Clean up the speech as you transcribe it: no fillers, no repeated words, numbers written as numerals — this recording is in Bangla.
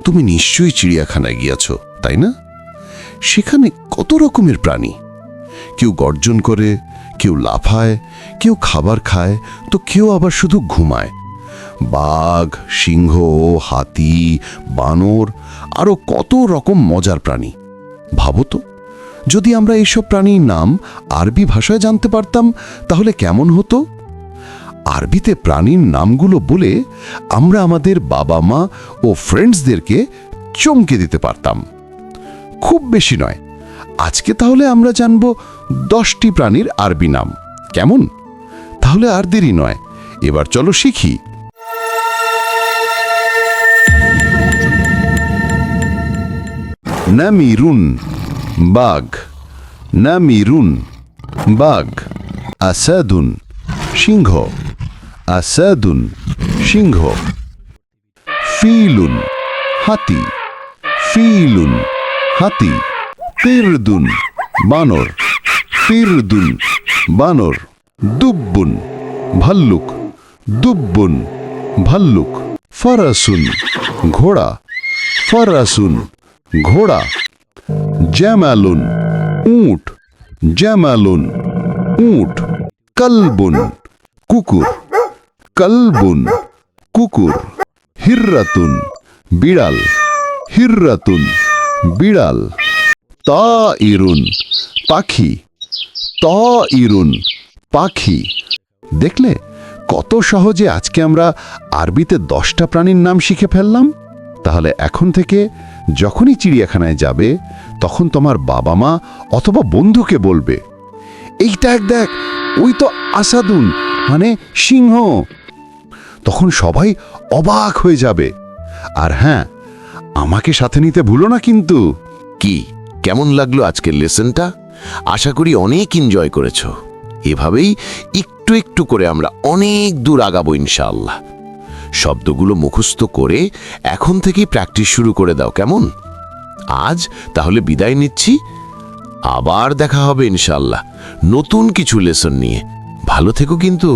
তুমি নিশ্চয়ই চিড়িয়াখানায় গিয়েছ, তাই না? সেখানে কত রকমের প্রাণী। কেউ গর্জন করে, কেউ লাফায়, কেউ খাবার খায়, তো কেউ আবার শুধু ঘুমায়। বাঘ, সিংহ, হাতি, বানর, আরও কত রকম মজার প্রাণী। ভাবো তো, যদি আমরা এইসব প্রাণীর নাম আরবি ভাষায় জানতে পারতাম তাহলে কেমন হতো? আরবিতে প্রাণীর নামগুলো বলে আমরা আমাদের বাবা মা ও ফ্রেন্ডসদেরকে চমকে দিতে পারতাম। খুব বেশি নয়, আজকে তাহলে আমরা জানব 10টি প্রাণীর আরবি নাম। কেমন? তাহলে আর দেরি নয়, এবার চলো শিখি। নামিরুন, বাঘ। নামিরুন, বাঘ। আসাদুন, সিংহ। আসাদুন, সিংহ। ফিলুন, হাতি। ফিলুন, হাতি। কিরদুন, বানর। কিরদুন, বানর। দুব্বুন, ভাল্লুক। দুব্বুন, ভাল্লুক। ফারাসুন, ঘোড়া। ফারাসুন, ঘোড়া। জামালুন, উট। জামালুন, উট। কলবুন, কুকুর। কলবুন, কুকুর। হিররাতুন, বিড়াল। হিররাতুন, বিড়াল। তাইরুন, পাখি। তাইরুন, পাখি। দেখলে কত সহজে আজকে আমরা আরবিতে 10টা প্রাণীর নাম শিখে ফেললাম। তাহলে এখন থেকে যখনই চিড়িয়াখানায় যাবে তখন তোমার বাবা মা অথবা বন্ধুকে বলবে, এইটা দেখ, ওই তো আসাদুন, মানে সিংহ। তখন সবাই অবাক হয়ে যাবে। আর হ্যাঁ, আমাকে সাথে নিতে ভুলো না কিন্তু। কি কেমন লাগলো আজকের লেসনটা? আশা করি অনেক এনজয় করেছো। এভাবেই একটু একটু করে আমরা অনেক দূর আগাবো ইনশাআল্লাহ। শব্দগুলো মুখস্থ করে এখন থেকেই প্র্যাকটিস শুরু করে দাও, কেমন? আজ তাহলে বিদায় নিচ্ছি। আবার দেখা হবে ইনশাআল্লাহ নতুন কিছু লেসন নিয়ে। ভালো থেকো কিন্তু।